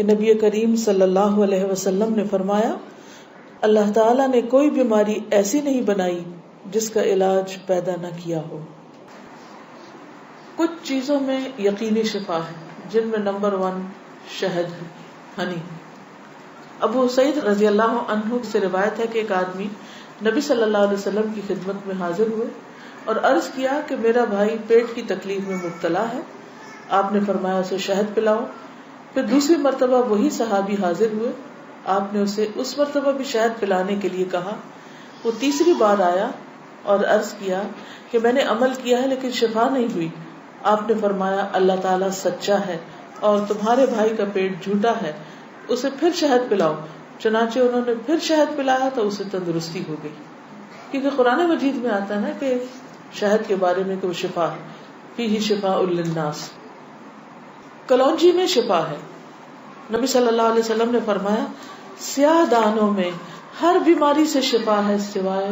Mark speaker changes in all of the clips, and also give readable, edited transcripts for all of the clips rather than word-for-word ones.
Speaker 1: نبی کریم صلی اللہ علیہ وسلم نے فرمایا، اللہ تعالیٰ نے کوئی بیماری ایسی نہیں بنائی جس کا علاج پیدا نہ کیا ہو۔ کچھ چیزوں میں یقینی شفا ہے، جن میں نمبر 1 شہد ہے، ہنی۔ ابو سعید رضی اللہ عنہ سے روایت ہے کہ ایک آدمی نبی صلی اللہ علیہ وسلم کی خدمت میں حاضر ہوئے اور عرض کیا کہ میرا بھائی پیٹ کی تکلیف میں مبتلا ہے۔ آپ نے فرمایا اسے شہد پلاؤ۔ پھر دوسری مرتبہ وہی صحابی حاضر ہوئے، آپ نے اسے اس مرتبہ بھی شہد پلانے کے لیے کہا۔ وہ تیسری بار آیا اور عرض کیا کہ میں نے عمل کیا ہے لیکن شفا نہیں ہوئی۔ آپ نے فرمایا اللہ تعالیٰ سچا ہے اور تمہارے بھائی کا پیٹ جھوٹا ہے، اسے پھر شہد پلاؤ۔ چنانچہ انہوں نے پھر شہد پلایا تو اسے تندرستی ہو گئی۔ کیونکہ قرآن مجید میں آتا ہے نا کہ شہد کے بارے میں کہ وہ شفا ہے، فیہ شفاء للناس۔ کلونجی میں شفا ہے۔ نبی صلی اللہ علیہ وسلم نے فرمایا سیاہ دانوں میں ہر بیماری سے شفا ہے سوائے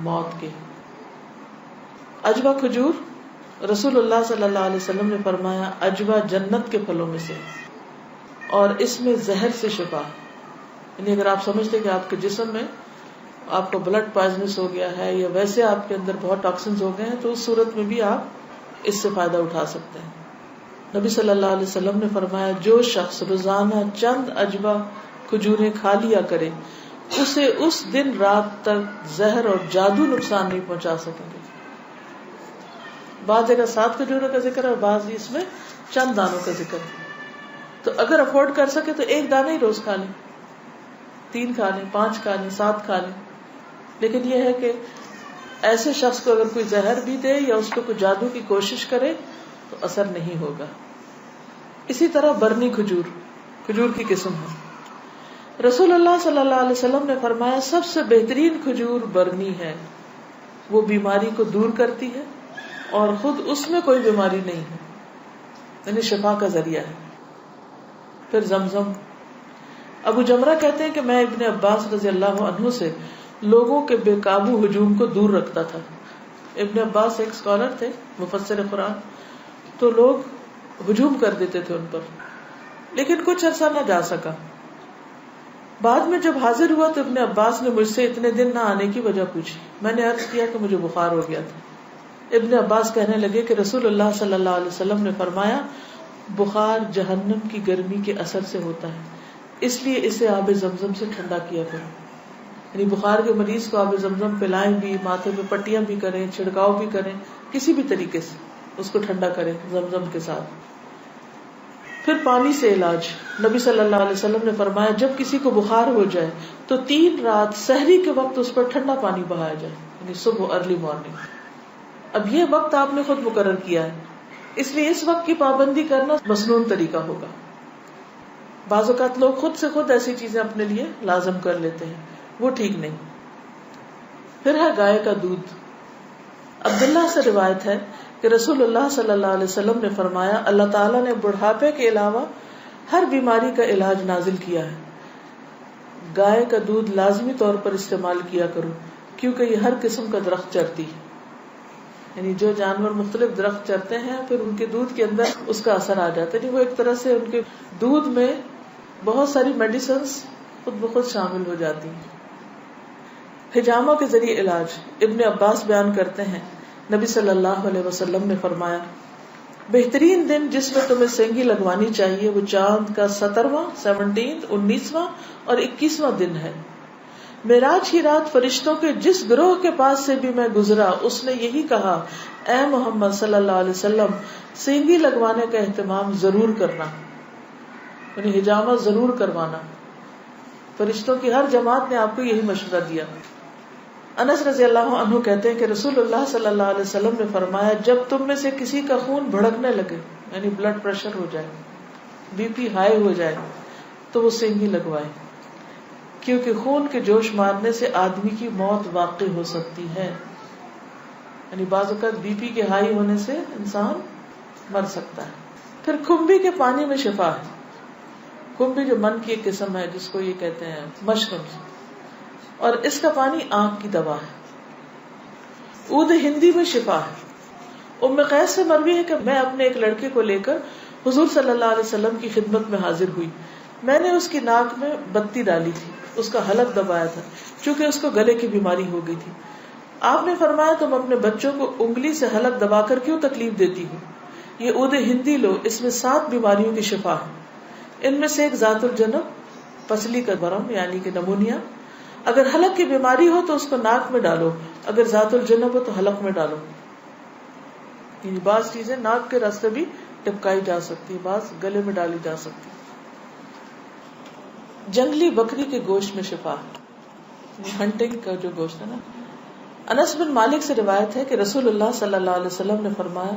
Speaker 1: موت کے۔ عجوہ کھجور، رسول اللہ صلی اللہ علیہ وسلم نے فرمایا عجوہ جنت کے پھلوں میں سے اور اس میں زہر سے شفا۔ یعنی اگر آپ سمجھتے کہ آپ کے جسم میں آپ کا بلڈ پوائزنس ہو گیا ہے یا ویسے آپ کے اندر بہت ٹاکسنز ہو گئے ہیں تو اس صورت میں بھی آپ اس سے فائدہ اٹھا سکتے ہیں۔ نبی صلی اللہ علیہ وسلم نے فرمایا جو شخص روزانہ چند عجوہ کھجوریں کھا لیا کرے اسے اس دن رات تک زہر اور جادو نقصان نہیں پہنچا سکیں گے۔ بعض جگہ 7 کھجوروں کا ذکر ہے اور بعض اس میں چند دانوں کا ذکر ہے۔ تو اگر افورڈ کر سکے تو ایک دانہ ہی روز کھا لیں، 3 کھا لیں، 5 کھا لیں، 7 کھا لیں۔ لیکن یہ ہے کہ ایسے شخص کو اگر کوئی زہر بھی دے یا اس پہ کوئی جادو کی کوشش کرے تو اثر نہیں ہوگا۔ اسی طرح برنی کھجور کی قسم ہے۔ رسول اللہ صلی اللہ علیہ وسلم نے فرمایا سب سے بہترین کھجور برنی ہے، وہ بیماری کو دور کرتی ہے اور خود اس میں کوئی بیماری نہیں ہے، یعنی شفا کا ذریعہ ہے۔ پھر زمزم۔ ابو جمرہ کہتے ہیں کہ میں ابن عباس رضی اللہ عنہ سے لوگوں کے بے قابو ہجوم کو دور رکھتا تھا۔ ابن عباس ایک اسکالر تھے، مفسر قرآن، تو لوگ ہجوم کر دیتے تھے ان پر، لیکن کچھ عرصہ نہ جا سکا۔ بعد میں جب حاضر ہوا تو ابن عباس نے مجھ سے اتنے دن نہ آنے کی وجہ پوچھی۔ میں نے عرض کیا کہ مجھے بخار ہو گیا تھا۔ ابن عباس کہنے لگے کہ رسول اللہ صلی اللہ علیہ وسلم نے فرمایا بخار جہنم کی گرمی کے اثر سے ہوتا ہے، اس لیے اسے آب زمزم سے ٹھنڈا کیا کرو۔ یعنی بخار کے مریض کو آب زمزم پلائیں بھی، ماتھے پہ پٹیاں بھی کریں، چھڑکاؤ بھی کریں، کسی بھی طریقے سے اس کو ٹھنڈا کریں زمزم کے ساتھ۔ پھر پانی سے علاج۔ نبی صلی اللہ علیہ وسلم نے فرمایا جب کسی کو بخار ہو جائے تو 3 رات سحری کے وقت اس پر ٹھنڈا پانی بہایا جائے، یعنی صبح ارلی مارننگ۔ اب یہ وقت آپ نے خود مقرر کیا ہے، اس لیے اس وقت کی پابندی کرنا مسنون طریقہ ہوگا۔ بعض اوقات لوگ خود سے خود ایسی چیزیں اپنے لیے لازم کر لیتے ہیں، وہ ٹھیک نہیں۔ پھر ہے گائے کا دودھ۔ عبداللہ سے روایت ہے کہ رسول اللہ صلی اللہ علیہ وسلم نے فرمایا اللہ تعالیٰ نے بڑھاپے کے علاوہ ہر بیماری کا علاج نازل کیا ہے۔ گائے کا دودھ لازمی طور پر استعمال کیا کرو کیونکہ یہ ہر قسم کا درخت چرتی ہے، یعنی جو جانور مختلف درخت چرتے ہیں پھر ان کے دودھ کے اندر اس کا اثر آ جاتا ہے، یعنی وہ ایک طرح سے ان کے دودھ میں بہت ساری میڈیسنز خود بخود شامل ہو جاتی ہیں۔ حجامہ کے ذریعے علاج۔ ابن عباس بیان کرتے ہیں نبی صلی اللہ علیہ وسلم نے فرمایا بہترین دن جس میں تمہیں سینگی لگوانی چاہیے وہ چاند کا 17واں، 19واں اور 21واں دن ہے۔ معراج کی رات فرشتوں کے جس گروہ کے پاس سے بھی میں گزرا اس نے یہی کہا اے محمد صلی اللہ علیہ وسلم سینگی لگوانے کا اہتمام ضرور کرنا، یعنی حجامہ ضرور کروانا۔ فرشتوں کی ہر جماعت نے آپ کو یہی مشورہ دیا۔ انس رضی اللہ عنہ کہتے ہیں کہ رسول اللہ صلی اللہ علیہ وسلم نے فرمایا جب تم میں سے کسی کا خون بھڑکنے لگے، یعنی بلڈ پریشر ہو جائے، بی پی ہائی ہو جائے، تو وہ سینگی لگوائے، کیونکہ خون کے جوش مارنے سے آدمی کی موت واقع ہو سکتی ہے، یعنی بعض اوقات بی پی کے ہائی ہونے سے انسان مر سکتا ہے۔ پھر کھمبی کے پانی میں شفا ہے۔ کھمبی جو من کی ایک قسم ہے جس کو یہ کہتے ہیں مشروم، اور اس کا پانی آنکھ کی دوا ہے۔ عود ہندی میں شفا ہے۔ ام قیس سے مروی ہے کہ میں اپنے ایک لڑکے کو لے کر حضور صلی اللہ علیہ وسلم کی خدمت میں حاضر ہوئی۔ میں نے اس کی ناک میں بتی ڈالی تھی، اس کا حلق دبایا تھا، چونکہ اس کو گلے کی بیماری ہو گئی تھی. آپ نے فرمایا تم اپنے بچوں کو انگلی سے حلق دبا کر کیوں تکلیف دیتی ہو؟ یہ عود ہندی لو، اس میں 7 بیماریوں کی شفا ہے. ان میں سے ایک ذات الجنب، پسلی کا برم یعنی کہ نمونیا. اگر حلق کی بیماری ہو تو اس کو ناک میں ڈالو، اگر ذات الجنب ہو تو حلق میں ڈالو. یعنی بعض چیزیں ناک کے راستے بھی ٹپکائی جا سکتی، بعض گلے میں ڈالی جا سکتی. جنگلی بکری کے گوشت میں شفا، ہنٹنگ کا جو گوشت ہے نا. انس بن مالک سے روایت ہے کہ رسول اللہ صلی اللہ علیہ وسلم نے فرمایا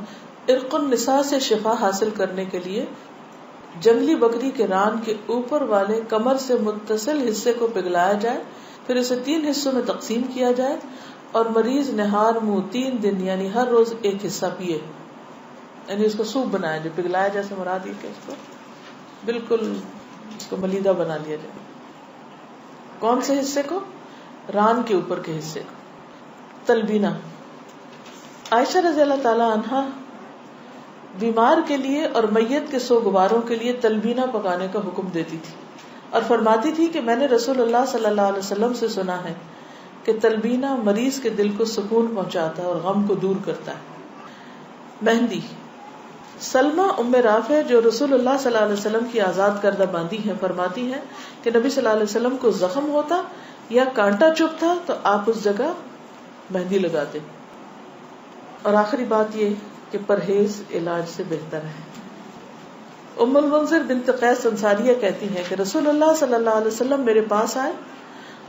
Speaker 1: ارق النساء سے شفا حاصل کرنے کے لیے جنگلی بکری کے ران کے اوپر والے کمر سے متصل حصے کو پگھلایا جائے، پھر اسے 3 حصوں میں تقسیم کیا جائے اور مریض نہار منہ 3 دن یعنی ہر روز ایک حصہ پیے. یعنی اس کو سوپ بنایا جائے، پگھلایا جیسے مراد یہ کہ اس کو بالکل اس کو ملیدہ بنا لیا جائے. کون سے حصے کو؟ ران کے اوپر کے حصے کو. تلبینہ. عائشہ رضی اللہ تعالی عنہا بیمار کے لیے اور میت کے سوگواروں کے لیے تلبینہ پکانے کا حکم دیتی تھی اور فرماتی تھی کہ میں نے رسول اللہ صلی اللہ علیہ وسلم سے سنا ہے کہ تلبینہ مریض کے دل کو سکون پہنچاتا ہے اور غم کو دور کرتا ہے. مہندی. سلمہ ام رافع جو رسول اللہ صلی اللہ علیہ وسلم کی آزاد کردہ باندی ہیں فرماتی ہیں کہ نبی صلی اللہ علیہ وسلم کو زخم ہوتا یا کانٹا چبھتا تو آپ اس جگہ مہندی لگاتے. اور آخری بات یہ کہ پرہیز علاج سے بہتر ہے. ام المنذر بنت قیس انصاریہ کہتی ہیں کہ رسول اللہ صلی اللہ علیہ وسلم میرے پاس آئے،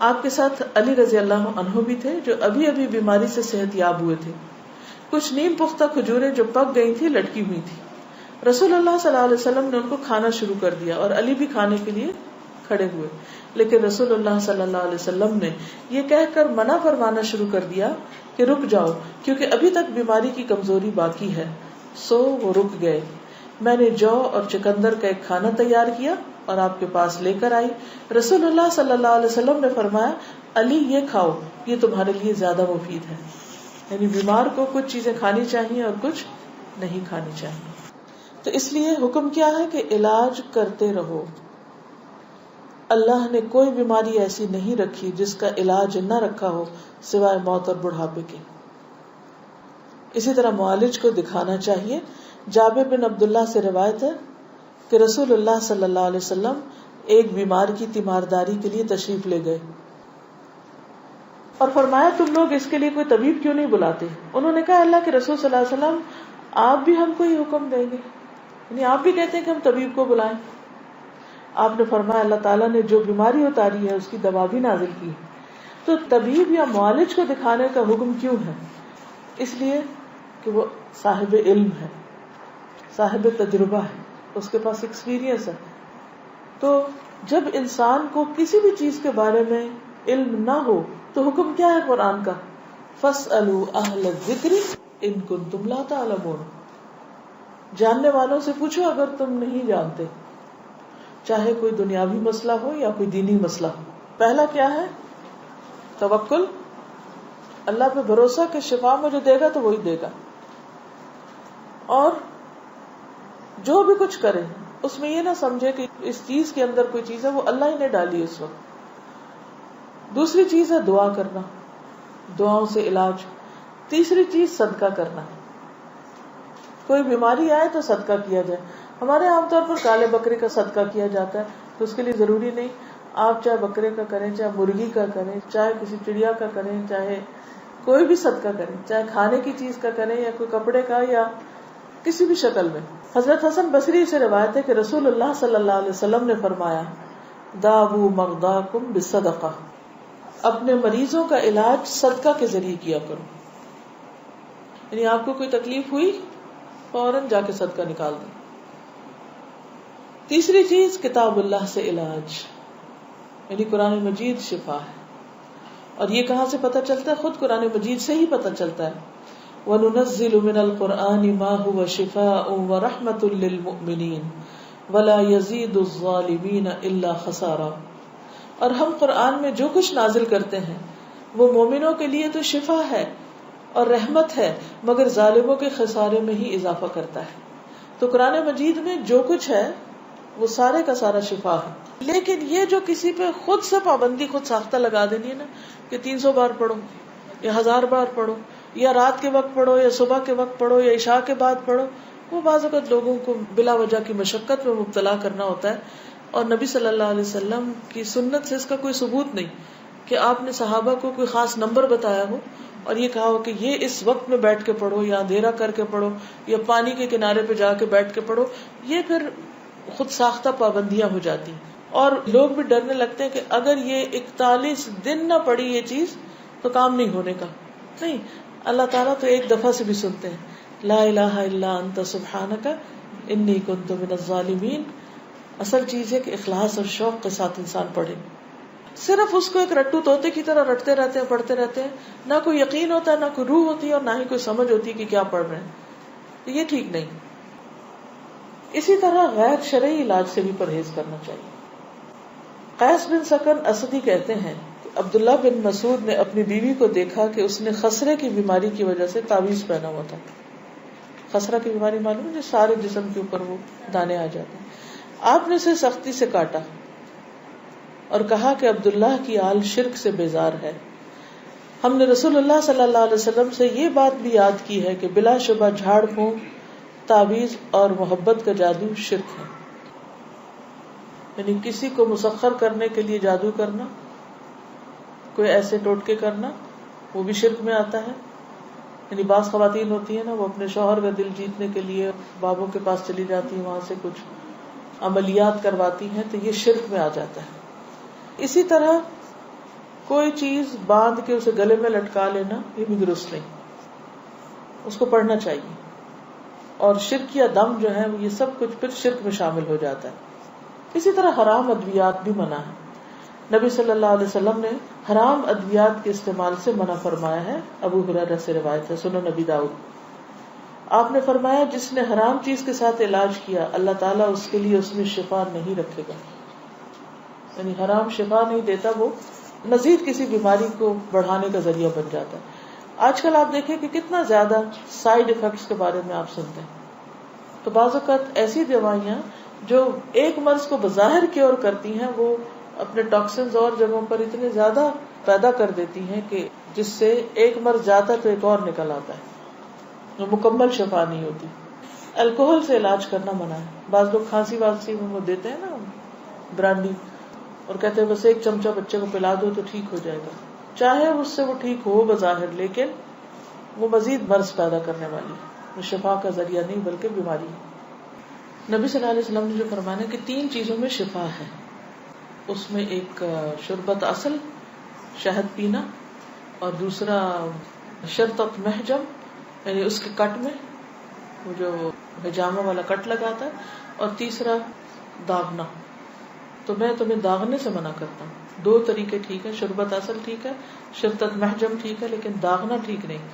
Speaker 1: آپ کے ساتھ علی رضی اللہ عنہ بھی تھے جو ابھی ابھی بیماری سے صحت یاب ہوئے تھے. کچھ نیم پختہ کھجوریں جو پک گئی تھی لٹکی ہوئی تھی. رسول اللہ صلی اللہ علیہ وسلم نے ان کو کھانا شروع کر دیا اور علی بھی کھانے کے لیے کھڑے ہوئے، لیکن رسول اللہ صلی اللہ علیہ وسلم نے یہ کہہ کر منع فرمانا شروع کر دیا کہ رک جاؤ کیونکہ ابھی تک بیماری کی کمزوری باقی ہے. سو وہ رک گئے. میں نے جو اور چکندر کا ایک کھانا تیار کیا اور آپ کے پاس لے کر آئی. رسول اللہ صلی اللہ علیہ وسلم نے فرمایا علی یہ کھاؤ، یہ تمہارے لیے زیادہ مفید ہے. یعنی بیمار کو کچھ چیزیں کھانی چاہیے اور کچھ نہیں کھانی چاہیے. تو اس لیے حکم کیا ہے کہ علاج کرتے رہو. اللہ نے کوئی بیماری ایسی نہیں رکھی جس کا علاج نہ رکھا ہو سوائے موت اور بڑھاپے کے. اسی طرح معالج کو دکھانا چاہیے. جابر بن عبداللہ سے روایت ہے کہ رسول اللہ صلی اللہ علیہ وسلم ایک بیمار کی تیمارداری کے لیے تشریف لے گئے اور فرمایا تم لوگ اس کے لیے کوئی طبیب کیوں نہیں بلاتے؟ انہوں نے کہا اللہ کے رسول صلی اللہ علیہ وسلم آپ بھی ہم کو یہ حکم دیں گے، یعنی آپ بھی کہتے ہیں کہ ہم طبیب کو بلائیں. آپ نے فرمایا اللہ تعالیٰ نے جو بیماری اتاری ہے اس کی دوا بھی نازل کی. تو طبیب یا معالج کو دکھانے کا حکم کیوں ہے؟ اس لیے کہ وہ صاحب علم ہے، صاحب تجربہ ہے، اس کے پاس ایکسپیرینس ہے. تو جب انسان کو کسی بھی چیز کے بارے میں علم نہ ہو تو حکم کیا ہے قرآن کا؟ فَاسْأَلُوا أَهْلَ الذِّكْرِ إِن كُنتُمْ لَا تَعْلَمُونَ. جاننے والوں سے پوچھو اگر تم نہیں جانتے، چاہے کوئی دنیاوی مسئلہ ہو یا کوئی دینی مسئلہ ہو. پہلا کیا ہے؟ توکل، اللہ پہ بھروسہ کہ شفا مجھے دے گا تو وہی دے گا. اور جو بھی کچھ کرے اس میں یہ نہ سمجھے کہ اس چیز کے اندر کوئی چیز ہے وہ اللہ ہی نے ڈالی اس وقت. دوسری چیز ہے دعا کرنا، دعاؤں سے علاج. تیسری چیز صدقہ کرنا. کوئی بیماری آئے تو صدقہ کیا جائے. ہمارے عام طور پر کالے بکرے کا صدقہ کیا جاتا ہے، تو اس کے لیے ضروری نہیں آپ چاہے بکرے کا کریں، چاہے مرغی کا کریں، چاہے کسی چڑیا کا کریں، چاہے کوئی بھی صدقہ کریں، چاہے کھانے کی چیز کا کریں یا کوئی کپڑے کا یا کسی بھی شکل میں. حضرت حسن بصری سے روایت ہے کہ رسول اللہ صلی اللہ علیہ وسلم نے فرمایا داؤ مرضاکم بالصدقہ، اپنے مریضوں کا علاج صدقہ کے ذریعے کیا کرو. یعنی آپ کو کوئی تکلیف ہوئی فوراً جا کے صدقہ نکال دیں. تیسری چیز کتاب اللہ سے علاج، یعنی قرآن مجید شفا ہے. اور یہ کہاں سے پتہ چلتا ہے؟ خود قرآن مجید سے ہی پتہ چلتا ہے. وَنُنَزِّلُ مِنَ الْقُرْآنِ مَا هُوَ شِفَاءٌ وَرَحْمَةٌ لِّلْمُؤْمِنِينَ وَلَا يَزِيدُ الظَّالِمِينَ إِلَّا خَسَارًا. اور ہم قرآن میں جو کچھ نازل کرتے ہیں وہ مومنوں کے لیے تو شفا ہے اور رحمت ہے، مگر ظالموں کے خسارے میں ہی اضافہ کرتا ہے. تو قرآن مجید میں جو کچھ ہے وہ سارے کا سارا شفا ہے. لیکن یہ جو کسی پہ خود سے پابندی خود ساختہ لگا دینی ہے نا کہ 300 بار پڑھو یا 1000 بار پڑھو یا رات کے وقت پڑھو یا صبح کے وقت پڑھو یا عشاء کے بعد پڑھو، وہ بعض اوقات لوگوں کو بلا وجہ کی مشقت میں مبتلا کرنا ہوتا ہے. اور نبی صلی اللہ علیہ وسلم کی سنت سے اس کا کوئی ثبوت نہیں کہ آپ نے صحابہ کو کوئی خاص نمبر بتایا ہو اور یہ کہا ہو کہ یہ اس وقت میں بیٹھ کے پڑھو یا اندھیرا کر کے پڑھو یا پانی کے کنارے پہ جا کے بیٹھ کے پڑھو. یہ پھر خود ساختہ پابندیاں ہو جاتی ہیں اور لوگ بھی ڈرنے لگتے ہیں کہ اگر یہ 41 دن نہ پڑی یہ چیز تو کام نہیں ہونے کا. نہیں، اللہ تعالیٰ تو ایک دفعہ سے بھی سنتے ہیں. لا الہ الا انت سبحانک انی کنت من الظالمین. اصل چیز ہے کہ اخلاص اور شوق کے ساتھ انسان پڑھے. صرف اس کو ایک رٹو طوطے کی طرح رٹتے رہتے ہیں، پڑھتے رہتے ہیں، نہ کوئی یقین ہوتا ہے، نہ کوئی روح ہوتی ہے اور نہ ہی کوئی سمجھ ہوتی ہے کہ کیا پڑھ رہے ہیں. یہ ٹھیک نہیں. اسی طرح غیر شرعی علاج سے بھی پرہیز کرنا چاہیے. قیس بن سکن اسدی کہتے ہیں کہ عبداللہ بن مسعود نے اپنی بیوی کو دیکھا کہ اس نے خسرے کی بیماری کی وجہ سے تعویذ پہنا ہوا تھا. خسرہ کی بیماری معلوم ہے، جو سارے جسم کے اوپر وہ دانے آ جاتے ہیں. آپ نے اسے سختی سے کاٹا اور کہا کہ عبداللہ کی آل شرک سے بیزار ہے. ہم نے رسول اللہ صلی اللہ علیہ وسلم سے یہ بات بھی یاد کی ہے کہ بلا شبہ جھاڑ پھونک، تعویذ اور محبت کا جادو شرک ہے. یعنی کسی کو مسخر کرنے کے لیے جادو کرنا، کوئی ایسے ٹوٹکے کرنا، وہ بھی شرک میں آتا ہے. یعنی بعض خواتین ہوتی ہیں نا، وہ اپنے شوہر کا دل جیتنے کے لیے بابوں کے پاس چلی جاتی ہیں، وہاں سے کچھ عملیات کرواتی ہیں، تو یہ شرک میں آ جاتا ہے. اسی طرح کوئی چیز باندھ کے اسے گلے میں لٹکا لینا، یہ بھی درست نہیں. اس کو پڑھنا چاہیے. اور شرک یا دم جو ہے یہ سب کچھ پھر شرک میں شامل ہو جاتا ہے. اسی طرح حرام ادویات بھی منع ہے. نبی صلی اللہ علیہ وسلم نے حرام ادویات کے استعمال سے منع فرمایا ہے. ابو ہریرہ سے روایت ہے، سنن نبی داؤد. آپ نے فرمایا جس نے حرام چیز کے ساتھ علاج کیا اللہ تعالیٰ اس کے لیے اس میں شفا نہیں رکھے گا. یعنی حرام شفا نہیں دیتا، وہ مزید کسی بیماری کو بڑھانے کا ذریعہ بن جاتا ہے. آج کل آپ دیکھیں کہ کتنا زیادہ سائیڈ ایفیکٹس کے بارے میں آپ سنتے ہیں. تو بعض اوقات ایسی دوائیاں جو ایک مرض کو بظاہر کیور کرتی ہیں، وہ اپنے ٹاکسنز اور جگہوں پر اتنے زیادہ پیدا کر دیتی ہیں کہ جس سے ایک مرض جاتا ہے تو ایک اور نکل آتا ہے، وہ مکمل شفا نہیں ہوتی. الکوہل سے علاج کرنا منع ہے. بعض لوگ کھانسی وانسی میں وہ دیتے ہیں نا برانڈی، اور کہتے ہیں بس ایک چمچہ بچے کو پلا دو تو ٹھیک ہو جائے گا. چاہے اس سے وہ ٹھیک ہو بظاہر، لیکن وہ مزید مرض پیدا کرنے والی ہے، وہ شفا کا ذریعہ نہیں بلکہ بیماری ہے. نبی صلی اللہ علیہ وسلم نے جو فرمایا کہ 3 چیزوں میں شفا ہے، اس میں ایک شربت اصل، شہد پینا، اور دوسرا شرطت محجم، یعنی اس کے کٹ میں وہ جو حجامہ والا کٹ لگاتا ہے، اور تیسرا داغنا. تو میں تمہیں داغنے سے منع کرتا ہوں. 2 طریقے ٹھیک ہے، شربت اصل ٹھیک ہے، شرطت محجم ٹھیک ہے، لیکن داغنا ٹھیک نہیں.